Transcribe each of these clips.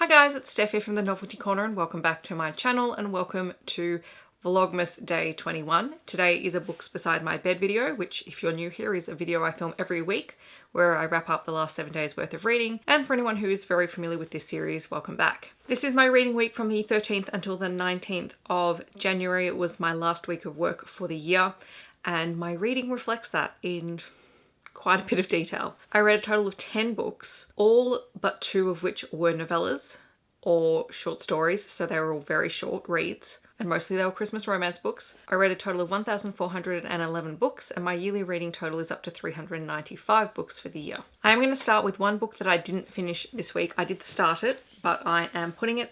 guys, it's Steph here from the Novelty Corner and welcome back to my channel and welcome to Vlogmas Day 21. Today is a Books Beside My Bed video, which if you're new here is a video I film every week where I wrap up the last 7 days worth of reading, and for anyone who is very familiar with this series, welcome back. This is my reading week from the 13th until the 19th of January. It was my last week of work for the year and my reading reflects that in quite a bit of detail. I read a total of 10 books, all but 2 of which were novellas or short stories, so they were all very short reads, and mostly they were Christmas romance books. I read a total of 1,411 books, and my yearly reading total is up to 395 books for the year. I am going to start with one book that I didn't finish this week. I did start it, but I am putting it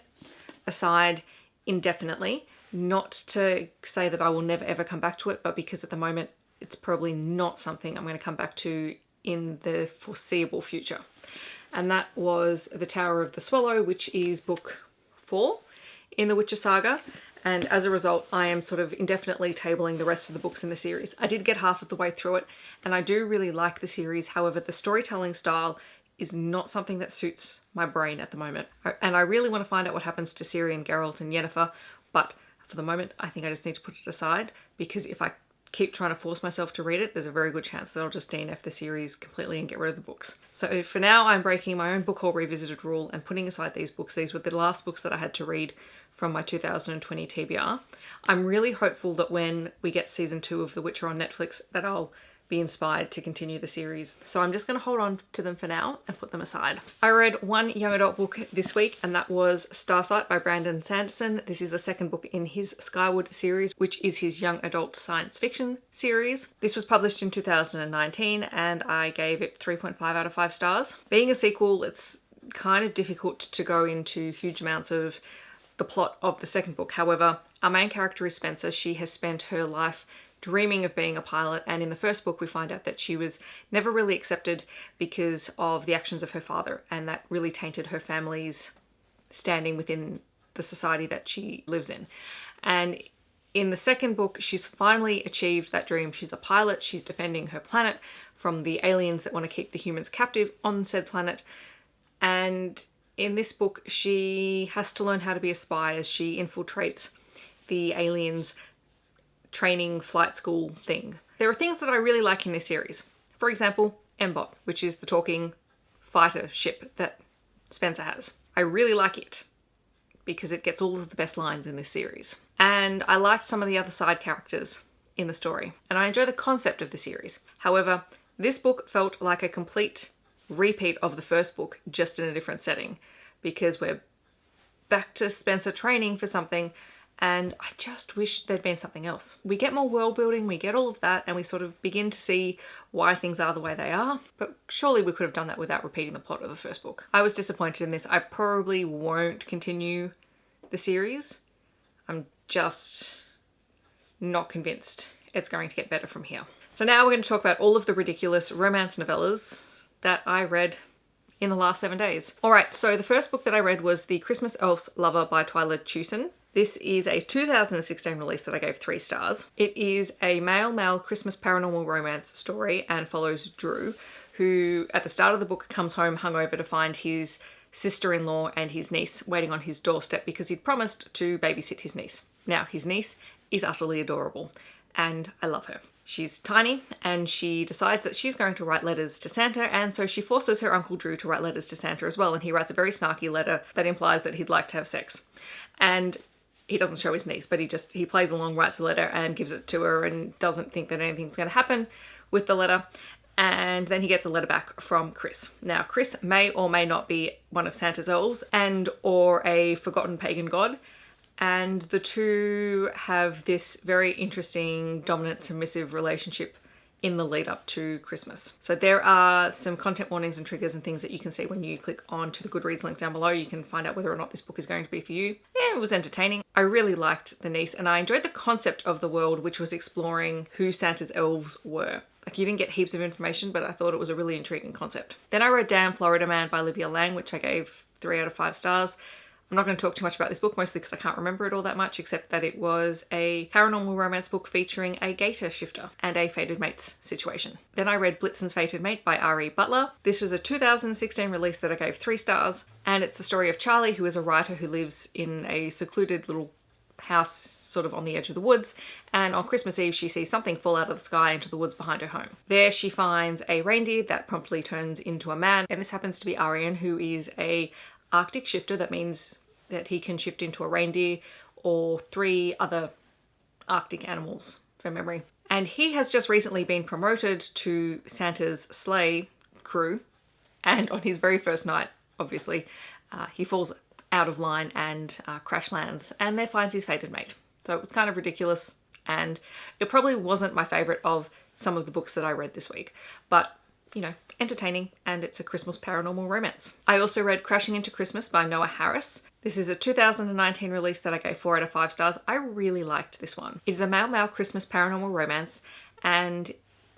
aside indefinitely. Not to say that I will never ever come back to it, but because at the moment it's probably not something I'm going to come back to in the foreseeable future. And that was The Tower of the Swallow, which is book 4 in the Witcher saga. And as a result, I am sort of indefinitely tabling the rest of the books in the series. I did get half of the way through it, and I do really like the series. However, the storytelling style is not something that suits my brain at the moment. And I really want to find out what happens to Ciri and Geralt and Yennefer, but for the moment, I think I just need to put it aside, because if I keep trying to force myself to read it, there's a very good chance that I'll just DNF the series completely and get rid of the books. So for now, I'm breaking my own book haul revisited rule and putting aside these books. These were the last books that I had to read from my 2020 TBR. I'm really hopeful that when we get season 2 of The Witcher on Netflix, that I'll be inspired to continue the series. So I'm just going to hold on to them for now and put them aside. I read one young adult book this week, and that was Starsight by Brandon Sanderson. This is the second book in his Skyward series, which is his young adult science fiction series. This was published in 2019 and I gave it 3.5 out of 5 stars. Being a sequel, it's kind of difficult to go into huge amounts of the plot of the second book. However, our main character is Spencer. She has spent her life dreaming of being a pilot, and in the first book we find out that she was never really accepted because of the actions of her father, and that really tainted her family's standing within the society that she lives in. And in the second book, she's finally achieved that dream. She's a pilot, she's defending her planet from the aliens that want to keep the humans captive on said planet, and in this book she has to learn how to be a spy as she infiltrates the aliens training flight school thing. There are things that I really like in this series. For example, M-Bot, which is the talking fighter ship that Spencer has. I really like it because it gets all of the best lines in this series. And I liked some of the other side characters in the story, and I enjoy the concept of the series. However, this book felt like a complete repeat of the first book, just in a different setting, because we're back to Spencer training for something, and I just wish there'd been something else. We get more world building, we get all of that, and we sort of begin to see why things are the way they are, but surely we could have done that without repeating the plot of the first book. I was disappointed in this. I probably won't continue the series. I'm just not convinced it's going to get better from here. So now we're going to talk about all of the ridiculous romance novellas that I read in the last 7 days. Alright, so the first book that I read was The Christmas Elf's Lover by Twyla Chewson. This is a 2016 release that I gave 3 stars. It is a male-male Christmas paranormal romance story and follows Drew, who at the start of the book comes home hungover to find his sister-in-law and his niece waiting on his doorstep because he'd promised to babysit his niece. Now, his niece is utterly adorable and I love her. She's tiny and she decides that she's going to write letters to Santa, and so she forces her Uncle Drew to write letters to Santa as well, and he writes a very snarky letter that implies that he'd like to have sex. And he doesn't show his niece, but he plays along, writes a letter and gives it to her and doesn't think that anything's going to happen with the letter. And then he gets a letter back from Chris. Now, Chris may or may not be one of Santa's elves and or a forgotten pagan god. And the two have this very interesting dominant submissive relationship in the lead up to Christmas. So there are some content warnings and triggers and things that you can see when you click onto the Goodreads link down below. You can find out whether or not this book is going to be for you. Yeah, it was entertaining. I really liked the niece and I enjoyed the concept of the world, which was exploring who Santa's elves were. Like, you didn't get heaps of information, but I thought it was a really intriguing concept. Then I read Damn Florida Man by Olivia Lang, which I gave 3 out of 5 stars. I'm not going to talk too much about this book, mostly because I can't remember it all that much, except that it was a paranormal romance book featuring a gator shifter and a fated mates situation. Then I read Blitzen's Fated Mate by R.E. Butler. This was a 2016 release that I gave 3 stars, and it's the story of Charlie, who is a writer who lives in a secluded little house sort of on the edge of the woods, and on Christmas Eve she sees something fall out of the sky into the woods behind her home. There she finds a reindeer that promptly turns into a man, and this happens to be Arian, who is a Arctic shifter. That means that he can shift into a reindeer or 3 other Arctic animals from memory. And he has just recently been promoted to Santa's sleigh crew, and on his very first night, obviously, he falls out of line and crash lands and there finds his fated mate. So it was kind of ridiculous, and it probably wasn't my favourite of some of the books that I read this week, but you know, entertaining, and it's a Christmas paranormal romance. I also read Crashing Into Christmas by Noah Harris. This is a 2019 release that I gave 4 out of 5 stars. I really liked this one. It is a male Christmas paranormal romance, and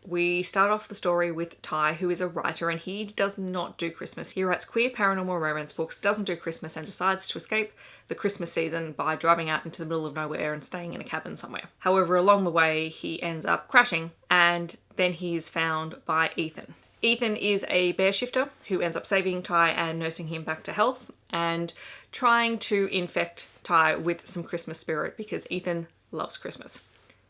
we start off the story with Ty, who is a writer, and he does not do Christmas. He writes queer paranormal romance books, doesn't do Christmas, and decides to escape the Christmas season by driving out into the middle of nowhere and staying in a cabin somewhere. However, along the way, he ends up crashing, and then he is found by Ethan. Ethan is a bear shifter who ends up saving Ty and nursing him back to health and trying to infect Ty with some Christmas spirit because Ethan loves Christmas.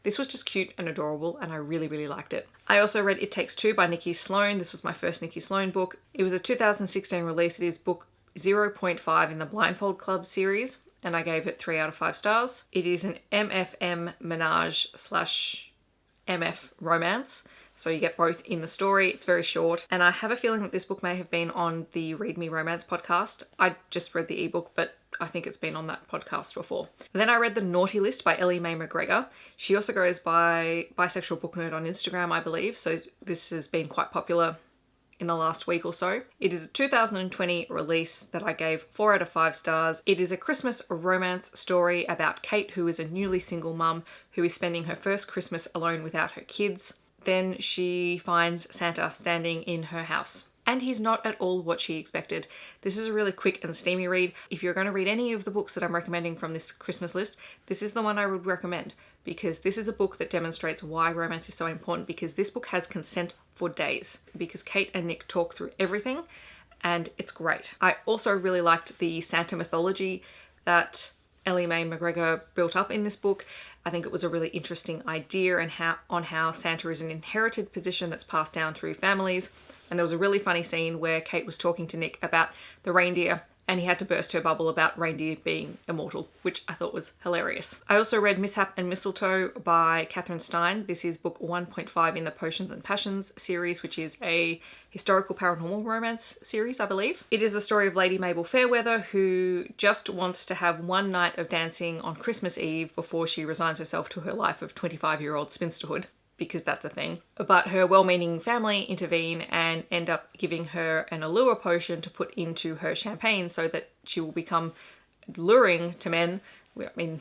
This was just cute and adorable, and I really, really liked it. I also read It Takes Two by Nikki Sloan. This was my first Nikki Sloan book. It was a 2016 release. It is book 0.5 in the Blindfold Club series, and I gave it 3 out of 5 stars. It is an MFM menage / MF romance. So you get both in the story. It's very short. And I have a feeling that this book may have been on the Read Me Romance podcast. I just read the ebook, but I think it's been on that podcast before. Then I read The Naughty List by Ellie Mae McGregor. She also goes by Bisexual Book Nerd on Instagram, I believe. So this has been quite popular in the last week or so. It is a 2020 release that I gave 4 out of 5 stars. It is a Christmas romance story about Kate, who is a newly single mum who is spending her first Christmas alone without her kids. Then she finds Santa standing in her house, and he's not at all what she expected. This is a really quick and steamy read. If you're going to read any of the books that I'm recommending from this Christmas list, this is the one I would recommend, because this is a book that demonstrates why romance is so important, because this book has consent for days, because Kate and Nick talk through everything, and it's great. I also really liked the Santa mythology that Ellie Mae McGregor built up in this book. I think it was a really interesting idea and how Santa is an inherited position that's passed down through families. And there was a really funny scene where Kate was talking to Nick about the reindeer, and he had to burst her bubble about reindeer being immortal, which I thought was hilarious. I also read Mishaps Mistletoe by Catherine Stein. This is book 1.5 in the Potions and Passions series, which is a historical paranormal romance series, I believe. It is the story of Lady Mabel Fairweather, who just wants to have one night of dancing on Christmas Eve before she resigns herself to her life of 25-year-old spinsterhood, because that's a thing. But her well-meaning family intervene and end up giving her an allure potion to put into her champagne so that she will become luring to men. I mean,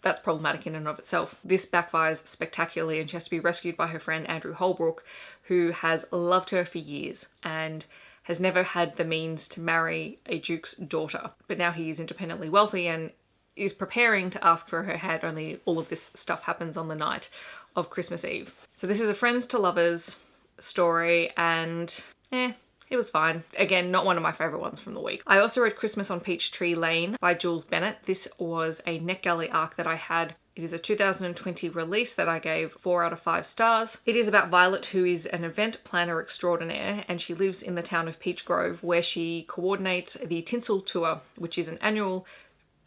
that's problematic in and of itself. This backfires spectacularly, and she has to be rescued by her friend Andrew Holbrook, who has loved her for years and has never had the means to marry a duke's daughter. But now he is independently wealthy and is preparing to ask for her hand, only all of this stuff happens on the night of Christmas Eve. So this is a friends to lovers story, and it was fine. Again, not one of my favourite ones from the week. I also read Christmas on Peachtree Lane by Jules Bennett. This was a NetGalley arc that I had. It is a 2020 release that I gave 4 out of 5 stars. It is about Violet, who is an event planner extraordinaire, and she lives in the town of Peach Grove, where she coordinates the Tinsel Tour, which is an annual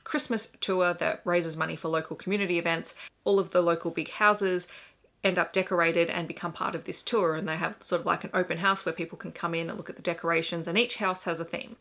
Christmas tour that raises money for local community events. All of the local big houses end up decorated and become part of this tour, and they have sort of like an open house where people can come in and look at the decorations, and each house has a theme.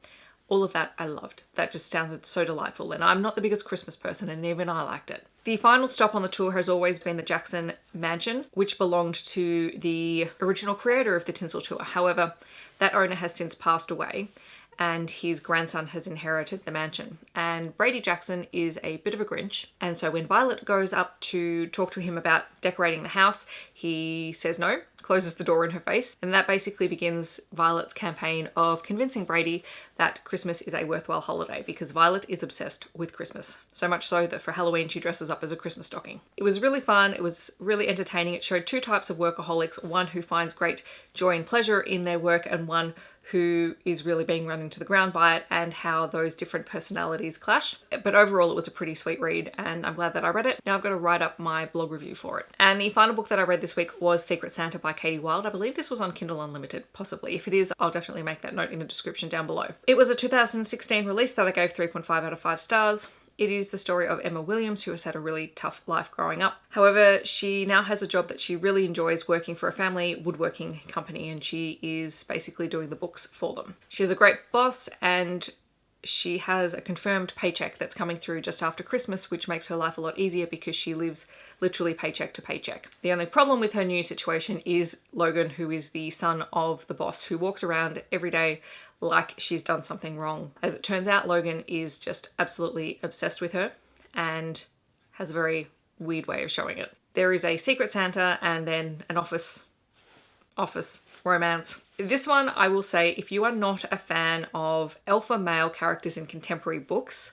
All of that I loved. That just sounded so delightful, and I'm not the biggest Christmas person, and even I liked it. The final stop on the tour has always been the Jackson Mansion, which belonged to the original creator of the Tinsel Tour. However, that owner has since passed away, and his grandson has inherited the mansion. And Brady Jackson is a bit of a Grinch, and so when Violet goes up to talk to him about decorating the house, he says no, closes the door in her face. And that basically begins Violet's campaign of convincing Brady that Christmas is a worthwhile holiday, because Violet is obsessed with Christmas. So much so that for Halloween she dresses up as a Christmas stocking. It was really fun. It was really entertaining. It showed two types of workaholics, one who finds great joy and pleasure in their work and one who is really being run into the ground by it, and how those different personalities clash. But overall, it was a pretty sweet read and I'm glad that I read it. Now I've got to write up my blog review for it. And the final book that I read this week was Secret Santa by Katie Wilde. I believe this was on Kindle Unlimited, possibly. If it is, I'll definitely make that note in the description down below. It was a 2016 release that I gave 3.5 out of 5 stars. It is the story of Emma Williams, who has had a really tough life growing up. However, she now has a job that she really enjoys, working for a family woodworking company, and she is basically doing the books for them. She has a great boss and she has a confirmed paycheck that's coming through just after Christmas, which makes her life a lot easier because she lives literally paycheck to paycheck. The only problem with her new situation is Logan, who is the son of the boss, who walks around every day like she's done something wrong. As it turns out, Logan is just absolutely obsessed with her and has a very weird way of showing it. There is a Secret Santa and then an office romance. This one, I will say, if you are not a fan of alpha male characters in contemporary books,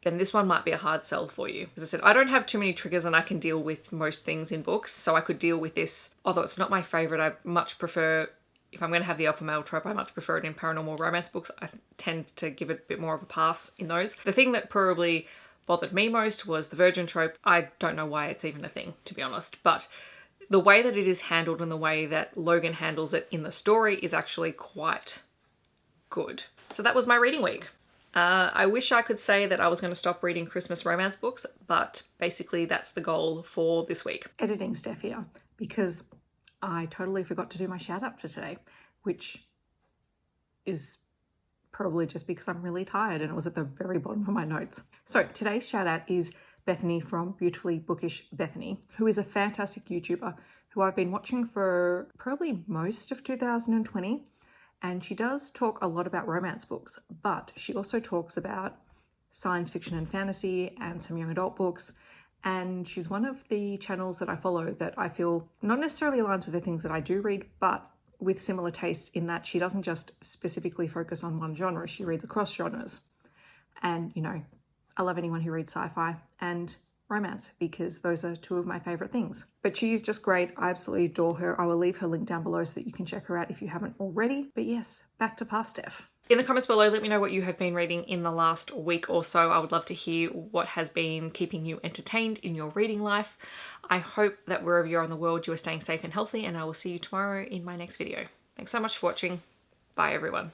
then this one might be a hard sell for you. As I said, I don't have too many triggers and I can deal with most things in books, so I could deal with this. Although it's not my favorite, I much prefer, if I'm going to have the alpha male trope, I much prefer it in paranormal romance books. I tend to give it a bit more of a pass in those. The thing that probably bothered me most was the virgin trope. I don't know why it's even a thing, to be honest, but the way that it is handled and the way that Logan handles it in the story is actually quite good. So that was my reading week. I wish I could say that I was going to stop reading Christmas romance books, but basically that's the goal for this week. Editing Steph here, because I totally forgot to do my shout out for today, which is probably just because I'm really tired and it was at the very bottom of my notes. So today's shout out is Bethany from Beautifully Bookish Bethany, who is a fantastic YouTuber who I've been watching for probably most of 2020. And she does talk a lot about romance books, but she also talks about science fiction and fantasy and some young adult books. And she's one of the channels that I follow that I feel not necessarily aligns with the things that I do read, but with similar tastes, in that she doesn't just specifically focus on one genre, she reads across genres. And, you know, I love anyone who reads sci-fi and romance because those are two of my favorite things. But she's just great. I absolutely adore her. I will leave her link down below so that you can check her out if you haven't already. But yes, back to past Steph. In the comments below, let me know what you have been reading in the last week or so. I would love to hear what has been keeping you entertained in your reading life. I hope that wherever you are in the world, you are staying safe and healthy, and I will see you tomorrow in my next video. Thanks so much for watching. Bye everyone.